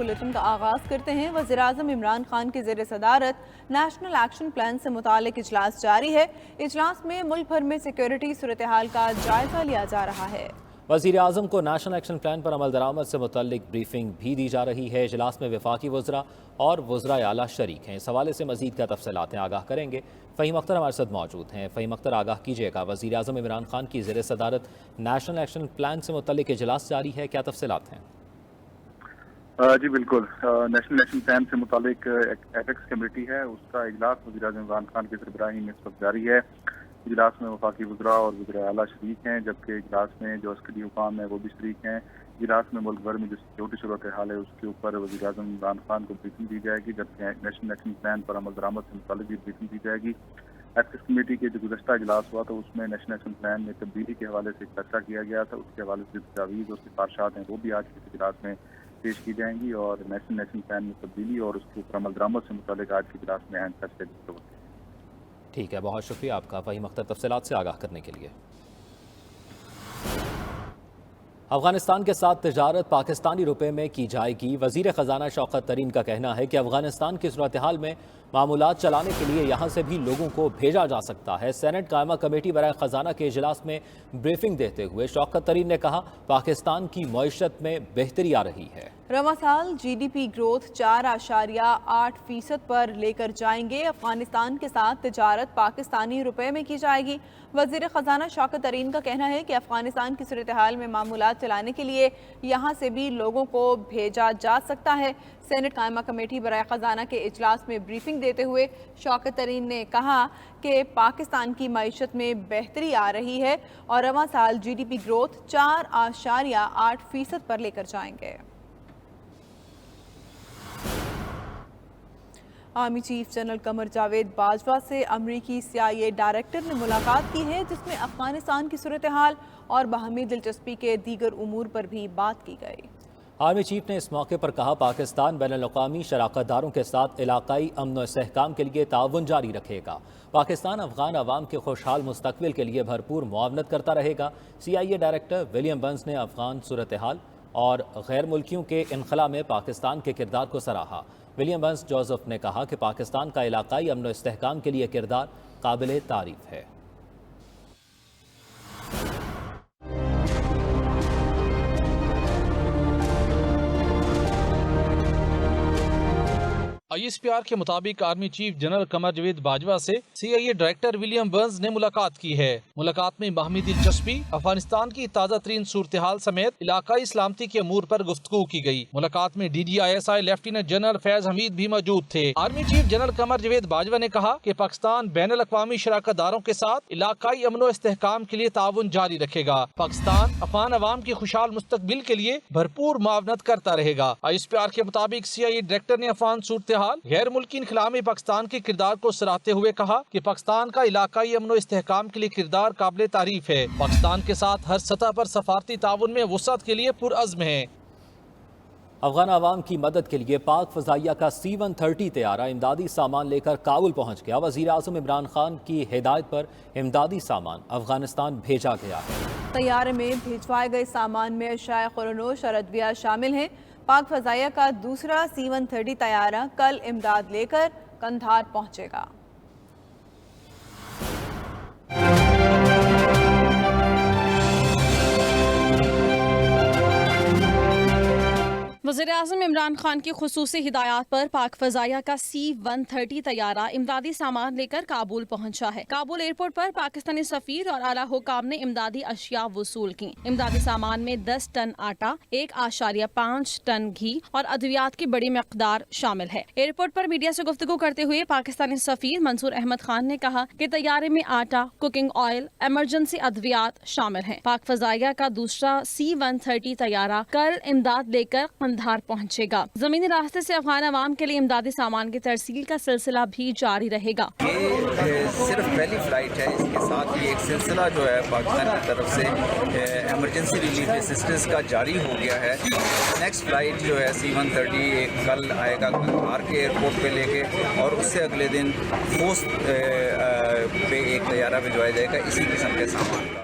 Bulletin کا آغاز کرتے ہیں۔ وزیراعظم عمران خان کی زیر صدارت نیشنل ایکشن پلان سے متعلق اجلاس جاری ہے۔ اجلاس میں ملک بھر میں سیکیورٹی صورتحال کا جائزہ لیا جا رہا ہے۔ وزیر اعظم کو نیشنل ایکشن پلان پر عمل درآمد سے متعلق بریفنگ بھی دی جا رہی ہے۔ اجلاس میں وفاقی وزراء اور وزرائے اعلیٰ شریک ہیں۔ اس حوالے سے مزید کیا تفصیلات ہیں آگاہ کریں گے فہیم اختر ہمارے ساتھ موجود ہیں۔ فہیم اختر، آگاہ کیجیے گا، وزیر اعظم عمران خان کی زیر صدارت نیشنل ایکشن پلان سے متعلق اجلاس جاری ہے، کیا تفصیلات ہیں؟ جی بالکل، نیشنل ایکشن پلان سے متعلق ایپیکس کمیٹی ہے، اس کا اجلاس وزیر اعظم عمران خان کی سربراہی میں اس وقت جاری ہے۔ اجلاس میں وفاقی وزراء اور وزرائے اعلیٰ شریک ہیں، جبکہ اجلاس میں جو عسکری حکام ہیں وہ بھی شریک ہیں۔ اجلاس میں ملک بھر میں جو سیکیورٹی صورتحال ہے اس کے اوپر وزیر اعظم عمران خان کو بریفنگ دی جائے گی، جبکہ نیشنل ایکشن پلان پر عمل درآمد سے متعلق بھی بریفنگ دی جائے گی۔ ایپیکس کمیٹی کے جو گزشتہ اجلاس ہوا تو اس میں نیشنل ایکشن پلان میں تبدیلی کے حوالے سے چرچا کیا گیا تھا، اس کے حوالے سے تجاویز اور سفارشات ہیں وہ بھی آج کے اجلاس میں پیش کی جائیں گی، اور نیشنل ایکشن پلان میں تبدیلی اور اس کے اوپر عمل درآمد سے متعلق آج کے اجلاس میں اہم فیصلے لیے گئے۔ ٹھیک ہے، بہت شکریہ آپ کا فہیم اختر تفصیلات سے آگاہ کرنے کے لیے۔ افغانستان کے ساتھ تجارت پاکستانی روپے میں کی جائے گی۔ وزیر خزانہ شوکت ترین کا کہنا ہے کہ افغانستان کی صورتحال میں معمولات چلانے کے لیے یہاں سے بھی لوگوں کو بھیجا جا سکتا ہے۔ سینٹ قائمہ کمیٹی برائے خزانہ کے اجلاس میں بریفنگ دیتے ہوئے شوکت ترین نے کہا، پاکستان کی معیشت میں بہتری آ رہی ہے۔ رواں سال جی ڈی پی گروتھ 4.8% پر لے کر جائیں گے۔ افغانستان کے ساتھ تجارت پاکستانی روپے میں کی جائے گی۔ وزیر خزانہ شوکت ترین کا کہنا ہے کہ افغانستان کی صورتحال میں معمولات چلانے کے لیے یہاں سے بھی لوگوں کو بھیجا جا سکتا ہے۔ سینٹ قائمہ کمیٹی برائے خزانہ کے اجلاس میں بریفنگ دیتے ہوئے شوکت ترین نے کہا کہ پاکستان کی معیشت میں بہتری آ رہی ہے اور رواں سال جی ڈی پی گروتھ 4.8% پر لے کر جائیں گے۔ Army chief general Qamar Javed Bajwa سے امریکی CIA ڈائریکٹر نے ملاقات کی ہے، جس میں افغانستان کی صورتحال اور باہمی دلچسپی کے دیگر امور پر بھی بات کی گئی۔ آرمی چیف نے اس موقع پر کہا، پاکستان بین الاقوامی شراکت داروں کے ساتھ علاقائی امن و استحکام کے لیے تعاون جاری رکھے گا۔ پاکستان افغان عوام کے خوشحال مستقبل کے لیے بھرپور معاونت کرتا رہے گا۔ CIA ڈائریکٹر ولیم برنز نے افغان صورتحال اور غیر ملکیوں کے انخلا میں پاکستان کے کردار کو سراہا۔ ولیم برنز جوزف نے کہا کہ پاکستان کا علاقائی امن و استحکام کے لیے کردار قابل تعریف ہے۔ ISPR کے مطابق army chief general Qamar Javed Bajwa سے CIA ڈائریکٹر ولیم برنز نے ملاقات کی ہے۔ ملاقات میں باہمی دلچسپی، افغانستان کی تازہ ترین صورتحال سمیت علاقائی سلامتی کے امور پر گفتگو کی گئی۔ ملاقات میں DDISI لیفٹیننٹ جنرل فیض حمید بھی موجود تھے۔ Army chief general Qamar Javed Bajwa نے کہا کہ پاکستان بین الاقوامی شراکت داروں کے ساتھ علاقائی امن و استحکام کے لیے تعاون جاری رکھے گا۔ پاکستان افغان عوام کی خوشحال مستقبل کے لیے بھرپور معاونت کرتا رہے گا۔ ISPR کے مطابق CIA ڈائریکٹر نے افغان صورتحال غیر ملکی انخلا میں پاکستان کے کردار کو سراہتے ہوئے کہا کہ پاکستان کا علاقائی امن و استحکام کے لیے کردار قابل تعریف ہے۔ پاکستان کے ساتھ ہر سطح پر سفارتی تعاون میں وسعت کے لیے پرعزم ہے۔ افغان عوام کی مدد کے لیے پاک فضائیہ کا C-130 طیارہ امدادی سامان لے کر کابل پہنچ گیا۔ وزیر اعظم عمران خان کی ہدایت پر امدادی سامان افغانستان بھیجا گیا ہے۔ طیارے میں بھیجوائے گئے سامان میں اشیاء خورنوش اور ادویہ شامل ہیں۔ پاک فضائیہ کا دوسرا C-130 طیارہ کل امداد لے کر قندھار پہنچے گا۔ وزیر اعظم عمران خان کی خصوصی ہدایات پر پاک فضائیہ کا C-130 طیارہ امدادی سامان لے کر کابل پہنچا ہے۔ کابل ایئرپورٹ پر پاکستانی سفیر اور اعلیٰ حکام نے امدادی اشیاء وصول کی۔ امدادی سامان میں 10 ٹن آٹا، 1.5 ٹن گھی اور ادویات کی بڑی مقدار شامل ہے۔ ایئرپورٹ پر میڈیا سے گفتگو کرتے ہوئے پاکستانی سفیر منصور احمد خان نے کہا کہ طیارے میں آٹا، کوکنگ آئل، ایمرجنسی ادویات شامل ہیں۔ پاک فضائیہ کا دوسرا C-130 طیارہ کل امداد لے کر قندھار پہنچے گا۔ زمینی راستے سے افغان عوام کے لیے امدادی سامان کی ترسیل کا سلسلہ بھی جاری رہے گا۔ یہ صرف پہلی فلائٹ ہے، اس کے ساتھ یہ ایک سلسلہ جو ہے پاکستان کی طرف سے ایمرجنسی ریلیف اسسٹنس کا جاری ہو گیا ہے۔ نیکسٹ فلائٹ جو ہے C-130 کل آئے گا قندھار کے ایئرپورٹ پہ لے کے، اور اس سے اگلے دن خوست پہ ایک طیارہ بھجوایا جائے گا اسی قسم کے سامان کا۔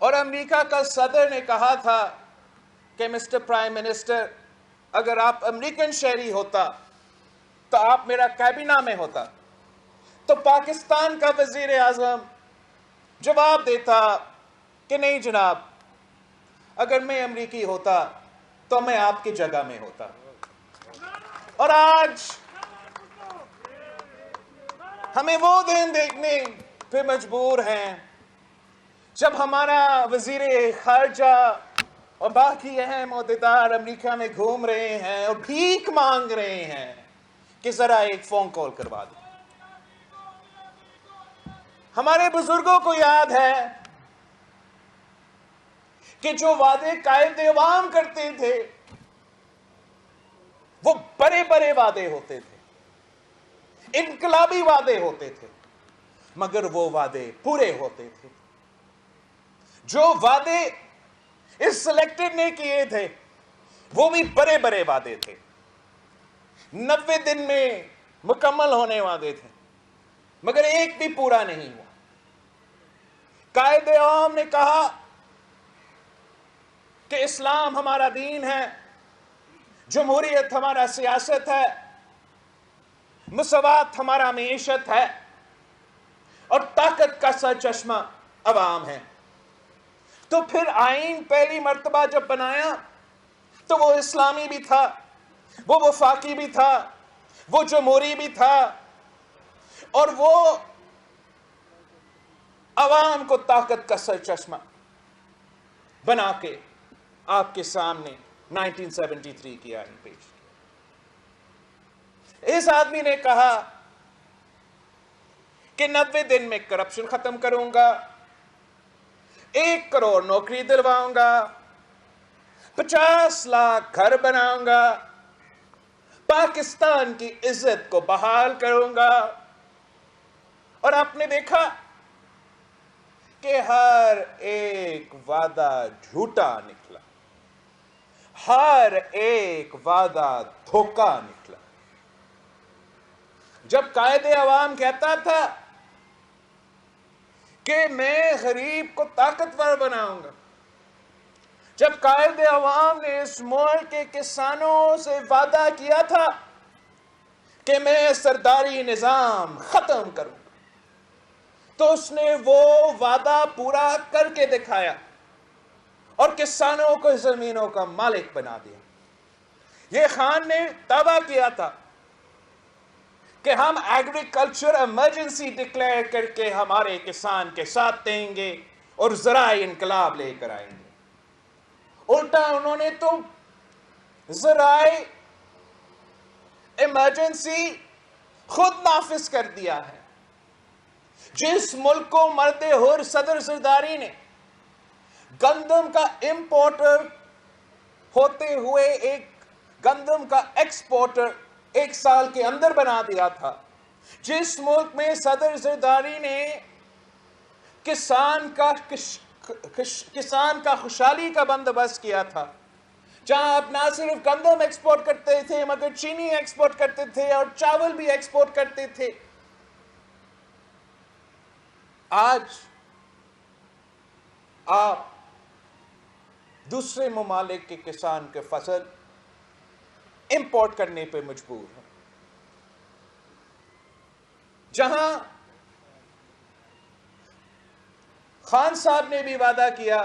اور امریکہ کا صدر نے کہا تھا کہ مسٹر پرائم منسٹر، اگر آپ امریکن شہری ہوتا تو آپ میرا کابینہ میں ہوتا. تو پاکستان کا وزیر اعظم جواب دیتا کہ نہیں جناب، اگر میں امریکی ہوتا تو میں آپ کی جگہ میں ہوتا. اور آج ہمیں وہ دن دیکھنے پہ مجبور ہیں جب ہمارا وزیر خارجہ اور باقی اہم عہدیدار امریکہ میں گھوم رہے ہیں اور بھیک مانگ رہے ہیں کہ ذرا ایک فون کال کروا دیں. ہمارے بزرگوں کو یاد ہے کہ جو وعدے قائد عوام کرتے تھے وہ بڑے بڑے وعدے ہوتے تھے، انقلابی وعدے ہوتے تھے، مگر وہ وعدے پورے ہوتے تھے. جو وعدے اس سلیکٹڈ نے کیے تھے وہ بھی بڑے بڑے وعدے تھے، 90 دن میں مکمل ہونے وعدے تھے، مگر ایک بھی پورا نہیں ہوا. قائد عام نے کہا کہ اسلام ہمارا دین ہے، جمہوریت ہمارا سیاست ہے، مساوات ہمارا معیشت ہے، اور طاقت کا سرچشمہ عوام ہے. تو پھر آئین پہلی مرتبہ جب بنایا تو وہ اسلامی بھی تھا، وہ وفاقی بھی تھا، وہ جمہوری بھی تھا، اور وہ عوام کو طاقت کا سرچشمہ بنا کے آپ کے سامنے 1973 کی آئین پیش کیا. اس آدمی نے کہا کہ 90 دن میں کرپشن ختم کروں گا، 1 کروڑ نوکری دلواؤں گا، 50 لاکھ گھر بناؤں گا، پاکستان کی عزت کو بحال کروں گا. اور آپ نے دیکھا کہ ہر ایک وعدہ جھوٹا نکلا، ہر ایک وعدہ دھوکہ نکلا. جب قائد عوام کہتا تھا کہ میں غریب کو طاقتور بناؤں گا، جب قائد عوام نے اس ملک کے کسانوں سے وعدہ کیا تھا کہ میں سرداری نظام ختم کروں گا، تو اس نے وہ وعدہ پورا کر کے دکھایا اور کسانوں کو زمینوں کا مالک بنا دیا. یہ خان نے دعویٰ کیا تھا کہ ہم ایگریکلچر ایمرجنسی ڈکلیئر کر کے ہمارے کسان کے ساتھ دیں گے اور زرعی انقلاب لے کر آئیں گے. الٹا انہوں نے تو زرعی ایمرجنسی خود نافذ کر دیا ہے. جس ملک کو مرد حر صدر زرداری نے گندم کا امپورٹر ہوتے ہوئے ایک گندم کا ایکسپورٹر 1 سال کے اندر بنا دیا تھا، جس ملک میں صدر زرداری نے کسان کا خوشحالی کا بندوبست کیا تھا، جہاں آپ نہ صرف گندم ایکسپورٹ کرتے تھے مگر چینی ایکسپورٹ کرتے تھے اور چاول بھی ایکسپورٹ کرتے تھے. آج آپ دوسرے ممالک کے کسان کے فصل امپورٹ کرنے پہ مجبور ہیں، جہاں خان صاحب نے بھی وعدہ کیا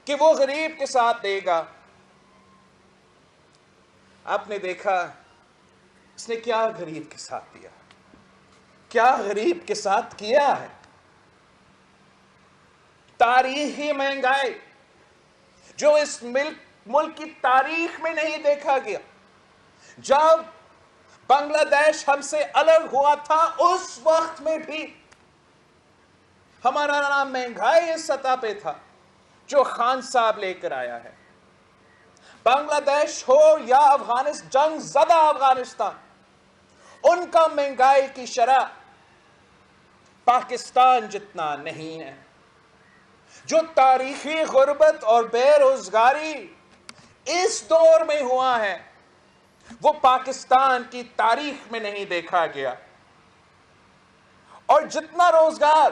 کہ وہ غریب کے ساتھ دے گا. آپ نے دیکھا اس نے کیا غریب کے ساتھ دیا، کیا غریب کے ساتھ کیا ہے. تاریخی مہنگائی جو اس ملک کی تاریخ میں نہیں دیکھا گیا. جب بنگلہ دیش ہم سے الگ ہوا تھا اس وقت میں بھی ہمارا نام مہنگائی اس سطح پہ تھا جو خان صاحب لے کر آیا ہے. بنگلہ دیش ہو یا جنگ زدہ افغانستان، ان کا مہنگائی کی شرح پاکستان جتنا نہیں ہے. جو تاریخی غربت اور بے روزگاری اس دور میں ہوا ہے وہ پاکستان کی تاریخ میں نہیں دیکھا گیا. اور جتنا روزگار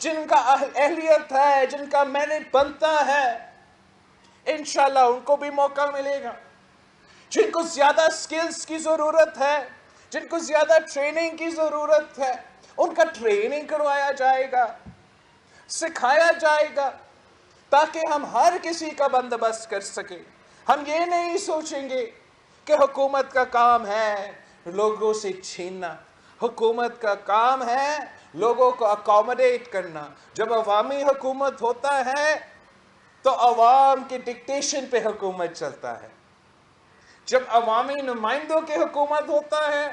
جن کا اہلیت ہے, جن کا میرٹ بنتا ہے, انشاءاللہ ان کو بھی موقع ملے گا. جن کو زیادہ سکلز کی ضرورت ہے, جن کو زیادہ ٹریننگ کی ضرورت ہے, ان کا ٹریننگ کروایا جائے گا, سکھایا جائے گا, تاکہ ہم ہر کسی کا بندوبست کر سکیں. ہم یہ نہیں سوچیں گے کہ حکومت کا کام ہے لوگوں سے چھیننا, حکومت کا کام ہے لوگوں کو اکوموڈیٹ کرنا. جب عوامی حکومت ہوتا ہے تو عوام کی ڈکٹیشن پہ حکومت چلتا ہے. جب عوامی نمائندوں کی حکومت ہوتا ہے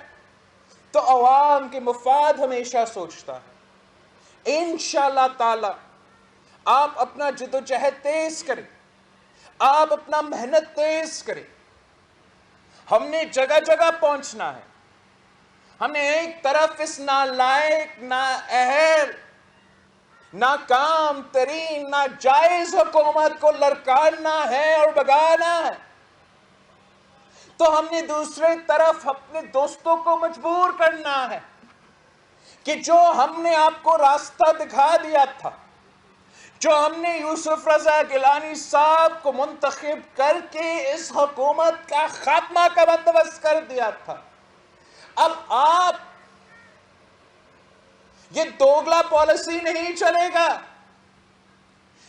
تو عوام کے مفاد ہمیشہ سوچتا ہے. انشاءاللہ تعالی آپ اپنا جدوجہد تیز کریں, آپ اپنا محنت تیز کریں. ہم نے جگہ جگہ پہنچنا ہے. ہم نے ایک طرف اس نالائق, نااہل, ناکام ترین, ناجائز حکومت کو لڑکانا ہے اور بھگانا ہے, تو ہم نے دوسرے طرف اپنے دوستوں کو مجبور کرنا ہے کہ جو ہم نے آپ کو راستہ دکھا دیا تھا, جو ہم نے یوسف رضا گیلانی صاحب کو منتخب کر کے اس حکومت کا خاتمہ کا بندوبست کر دیا تھا, اب آپ یہ دوگلا پالیسی نہیں چلے گا.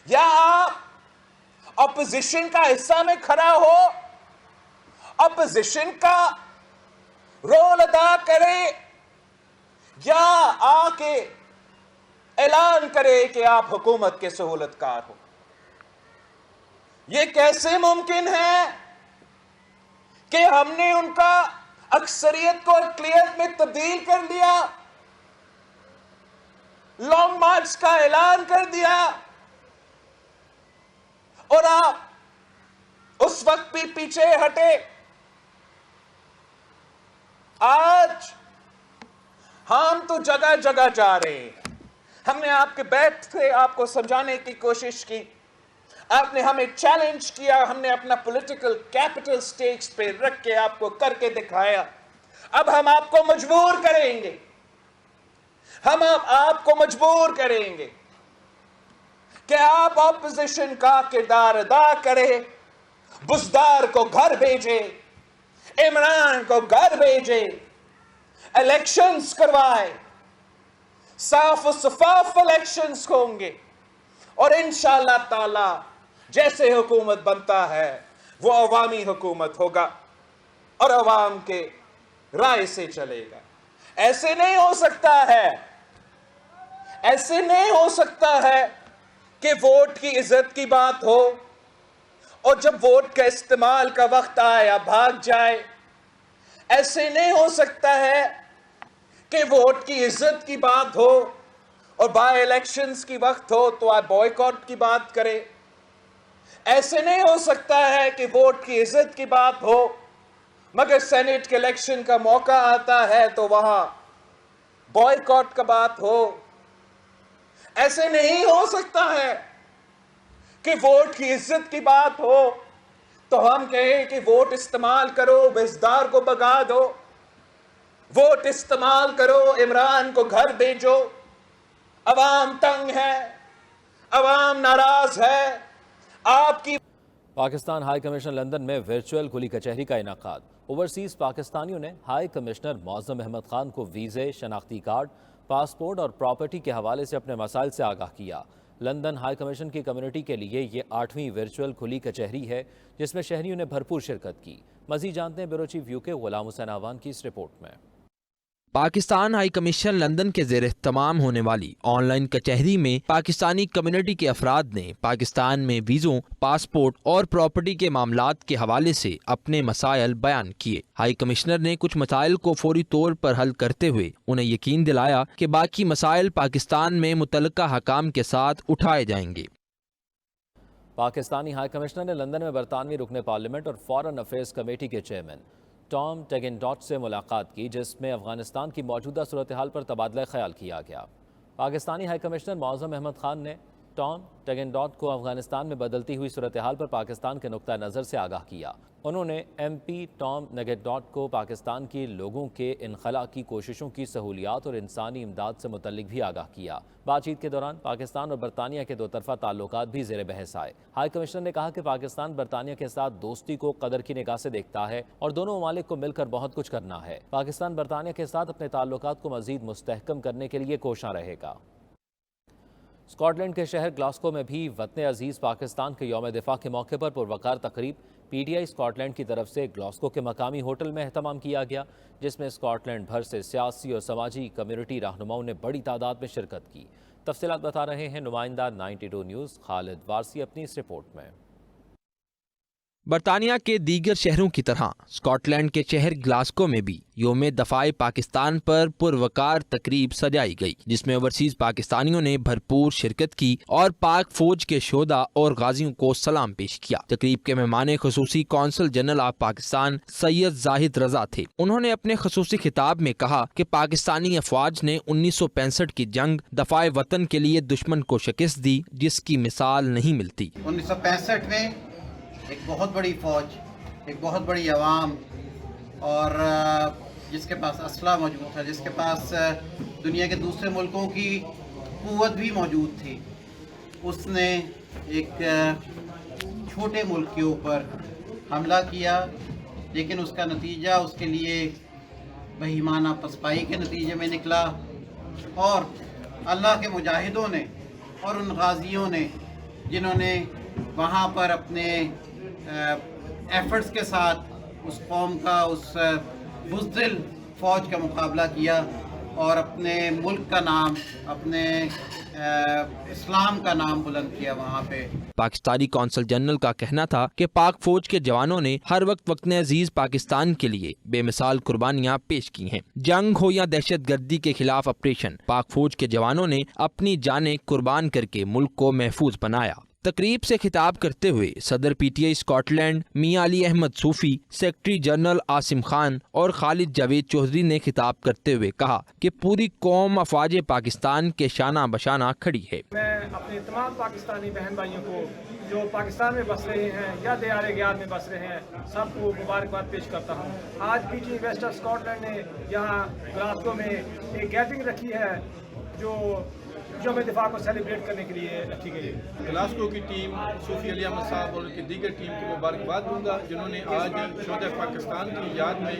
یا آپ اپوزیشن کا حصہ میں کھڑا ہو, اپوزیشن کا رول ادا کرے, یا آ کے اعلان کرے کہ آپ حکومت کے سہولت کار ہو. یہ کیسے ممکن ہے کہ ہم نے ان کا اکثریت کو اقلیت میں تبدیل کر دیا, لانگ مارچ کا اعلان کر دیا, اور آپ اس وقت بھی پیچھے ہٹے. آج ہم تو جگہ جگہ جا رہے ہیں. ہم نے آپ کے بیٹھ سے آپ کو سمجھانے کی کوشش کی, آپ نے ہمیں چیلنج کیا, ہم نے اپنا پولیٹیکل کیپٹل سٹیکس پہ رکھ کے آپ کو کر کے دکھایا. اب ہم آپ کو مجبور کریں گے, ہم آپ کو مجبور کریں گے کہ آپ اپوزیشن کا کردار ادا کریں, بزدار کو گھر بھیجے, عمران کو گھر بھیجے, الیکشنز کروائے, صاف و شفاف الیکشنز ہوں گے, اور انشاءاللہ تعالی جیسے حکومت بنتا ہے وہ عوامی حکومت ہوگا اور عوام کے رائے سے چلے گا. ایسے نہیں ہو سکتا ہے, ایسے نہیں ہو سکتا ہے کہ ووٹ کی عزت کی بات ہو اور جب ووٹ کا استعمال کا وقت آیا بھاگ جائے. ایسے نہیں ہو سکتا ہے کہ ووٹ کی عزت کی بات ہو اور بائی الیکشنز کی وقت ہو تو آپ بوائیکاٹ کی بات کریں. ایسے نہیں ہو سکتا ہے کہ ووٹ کی عزت کی بات ہو مگر سینٹ کے الیکشن کا موقع آتا ہے تو وہاں بوائیکاٹ کا بات ہو. ایسے نہیں ہو سکتا ہے کہ ووٹ کی عزت کی بات ہو تو ہم کہیں کہ ووٹ استعمال کرو, بزدار کو بھگا دو, ووٹ استعمال کرو, عمران کو گھر بھیجو. عوام تنگ ہے, عوام ناراض ہے. آپ کی پاکستان ہائی کمیشن لندن میں ورچوئل کھلی کچہری کا انعقاد. اوورسیز پاکستانیوں نے ہائی کمشنر معظم احمد خان کو ویزے, شناختی کارڈ, پاسپورٹ اور پراپرٹی کے حوالے سے اپنے مسائل سے آگاہ کیا. لندن ہائی کمیشن کی کمیونٹی کے لیے یہ 8ویں ورچوئل کھلی کچہری ہے جس میں شہریوں نے بھرپور شرکت کی. مزید جانتے ہیں بیورو چیف UK غلام حسین آوان کی اس رپورٹ میں. پاکستان ہائی کمیشن لندن کے زیر اہتمام ہونے والی آن لائن کچہری میں پاکستانی کمیونٹی کے افراد نے پاکستان میں ویزوں, پاسپورٹ اور پراپرٹی کے معاملات کے حوالے سے اپنے مسائل بیان کیے. ہائی کمشنر نے کچھ مسائل کو فوری طور پر حل کرتے ہوئے انہیں یقین دلایا کہ باقی مسائل پاکستان میں متعلقہ حکام کے ساتھ اٹھائے جائیں گے. پاکستانی ہائی کمشنر نے لندن میں برطانوی رکن پارلیمنٹ اور فارن افیئرز کمیٹی کے چیئرمین ٹام ٹیگنڈاٹ سے ملاقات کی جس میں افغانستان کی موجودہ صورتحال پر تبادلہ خیال کیا گیا. پاکستانی ہائی کمشنر معظم احمد خان نے ٹام ٹگنڈاٹ کو افغانستان میں بدلتی ہوئی صورتحال پر پاکستان کے نقطہ نظر سے آگاہ کیا۔ انہوں نے ایم پی ٹام نگیڈاٹ کو پاکستان کے لوگوں کے انخلاء کی کوششوں کی سہولیات اور انسانی امداد سے متعلق بھی آگاہ کیا۔ بات چیت کے دوران پاکستان اور برطانیہ کے دو طرفہ تعلقات بھی زیر بحث آئے۔ ہائی کمشنر نے کہا کہ پاکستان برطانیہ کے ساتھ دوستی کو قدر کی نگاہ سے دیکھتا ہے اور دونوں ممالک کو مل کر بہت کچھ کرنا ہے۔ پاکستان برطانیہ کے ساتھ اپنے تعلقات کو مزید مستحکم کرنے کے لیے کوشاں رہے گا۔ اسکاٹ لینڈ کے شہر گلاسکو میں بھی وطن عزیز پاکستان کے یوم دفاع کے موقع پر پروقار تقریب P T I Scotland کی طرف سے گلاسکو کے مقامی ہوٹل میں اہتمام کیا گیا، جس میں اسکاٹ لینڈ بھر سے سیاسی اور سماجی کمیونٹی رہنماؤں نے بڑی تعداد میں شرکت کی۔ تفصیلات بتا رہے ہیں نمائندہ 92 نیوز خالد وارسی اپنی اس رپورٹ میں۔ برطانیہ کے دیگر شہروں کی طرح اسکاٹ لینڈ کے شہر گلاسکو میں بھی یوم دفاع پاکستان پر پروقار تقریب سجائی گئی، جس میں اوورسیز پاکستانیوں نے بھرپور شرکت کی اور پاک فوج کے شہداء اور غازیوں کو سلام پیش کیا۔ تقریب کے مہمان خصوصی کونسل جنرل آف پاکستان سید زاہد رضا تھے۔ انہوں نے اپنے خصوصی خطاب میں کہا کہ پاکستانی افواج نے 1965 کی جنگ دفاع وطن کے لیے دشمن کو شکست دی، جس کی مثال نہیں ملتی۔ 1965 میں ایک بہت بڑی فوج، ایک بہت بڑی عوام، اور جس کے پاس اسلحہ موجود تھا، جس کے پاس دنیا کے دوسرے ملکوں کی قوت بھی موجود تھی، اس نے ایک چھوٹے ملک کے اوپر حملہ کیا، لیکن اس کا نتیجہ اس کے لیے بہیمانہ پسپائی کے نتیجے میں نکلا، اور اللہ کے مجاہدوں نے اور ان غازیوں نے جنہوں نے وہاں پر اپنے ایفرٹس کے ساتھ اس قوم کا، اس بزدل فوج کا مقابلہ کیا اور اپنے ملک کا نام، اپنے اسلام کا نام بلند کیا وہاں پہ۔ پاکستانی کونسل جنرل کا کہنا تھا کہ پاک فوج کے جوانوں نے ہر وقت وطن عزیز پاکستان کے لیے بے مثال قربانیاں پیش کی ہیں۔ جنگ ہو یا دہشت گردی کے خلاف آپریشن، پاک فوج کے جوانوں نے اپنی جانیں قربان کر کے ملک کو محفوظ بنایا۔ تقریب سے خطاب کرتے ہوئے صدر P T I Scotland Mian Ali Ahmed Sufi, secretary general Asim Khan اور خالد جاوید چودھری نے خطاب کرتے ہوئے کہا کہ پوری قوم افواج پاکستان کے شانہ بشانہ کھڑی ہے۔ میں اپنے تمام پاکستانی بہن بھائیوں کو جو پاکستان میں بس رہے ہیں یا دیار گیار میں بس رہے ہیں، سب کو مبارکباد پیش کرتا ہوں۔ آج P T I west of Scotland نے یہاں گلاسکو میں ایک گیدرنگ رکھی ہے جو یوم دفاع کو سیلیبریٹ کرنے کے لیے رکھی گئی ہے۔ گلاسکو کی ٹیم، صوفی علی احمد صاحب اور ان کی دیگر ٹیم کو مبارکباد دوں گا، جنہوں نے آج شہداء پاکستان کی یاد میں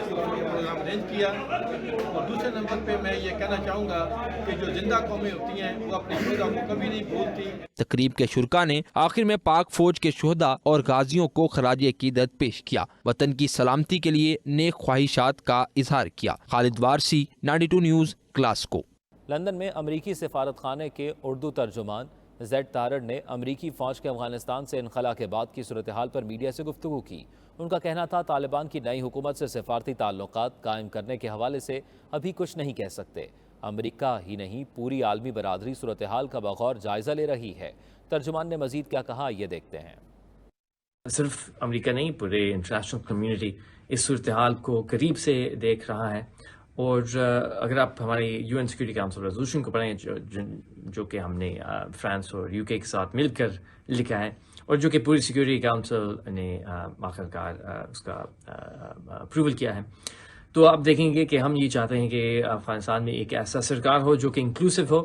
پروگرام ارینج کیا۔ اور دوسرے نمبر پہ میں یہ کہنا چاہوں گا کہ جو زندہ قومیں ہوتی ہیں وہ اپنے شہداء کو کبھی نہیں بھولتی۔ تقریب کے شرکا نے آخر میں پاک فوج کے شہداء اور غازیوں کو خراج عقیدت پیش کیا، وطن کی سلامتی کے لیے نیک خواہشات کا اظہار کیا۔ خالد وارسی، 92 نیوز، گلاسکو۔ لندن میں امریکی سفارت خانے کے اردو ترجمان زیڈ تارڑ نے امریکی فوج کے افغانستان سے انخلاء کے بعد کی صورتحال پر میڈیا سے گفتگو کی۔ ان کا کہنا تھا طالبان کی نئی حکومت سے سفارتی تعلقات قائم کرنے کے حوالے سے ابھی کچھ نہیں کہہ سکتے۔ امریکہ ہی نہیں، پوری عالمی برادری صورتحال کا بغور جائزہ لے رہی ہے۔ ترجمان نے مزید کیا کہا، یہ دیکھتے ہیں۔ صرف امریکہ نہیں، پورے انٹرنیشنل کمیونٹی اس صورتحال کو قریب سے دیکھ رہا ہے، اور اگر آپ ہمارے UN سیکورٹی کاؤنسل ریزولوشن کو پڑھیں جو کہ ہم نے فرانس اور UK کے ساتھ مل کر لکھا ہے، اور جو کہ پوری سیکورٹی کاؤنسل نے آخرکار اس کا اپروول کیا ہے، تو آپ دیکھیں گے کہ ہم یہ چاہتے ہیں کہ افغانستان میں ایک ایسا سرکار ہو جو کہ انکلوسیو ہو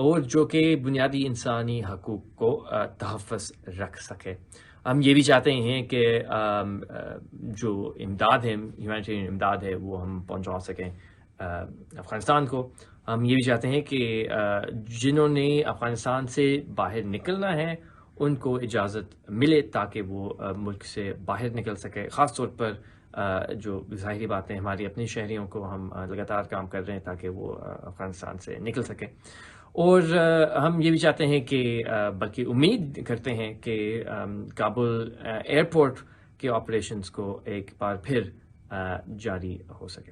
اور جو کہ بنیادی انسانی حقوق کو تحفظ رکھ سکے۔ ہم یہ بھی چاہتے ہیں کہ جو امداد ہے، ہیومینیٹیرین امداد ہے، وہ ہم پہنچا سکیں افغانستان کو۔ ہم یہ بھی چاہتے ہیں کہ جنہوں نے افغانستان سے باہر نکلنا ہے ان کو اجازت ملے تاکہ وہ ملک سے باہر نکل سکے۔ خاص طور پر جو ظاہری باتیں، ہماری اپنی شہریوں کو ہم لگاتار کام کر رہے ہیں تاکہ وہ افغانستان سے نکل سکے۔ اور ہم یہ بھی چاہتے ہیں کہ بلکہ امید کرتے ہیں کہ کابل ایئرپورٹ کے آپریشنز کو ایک بار پھر جاری ہو سکے۔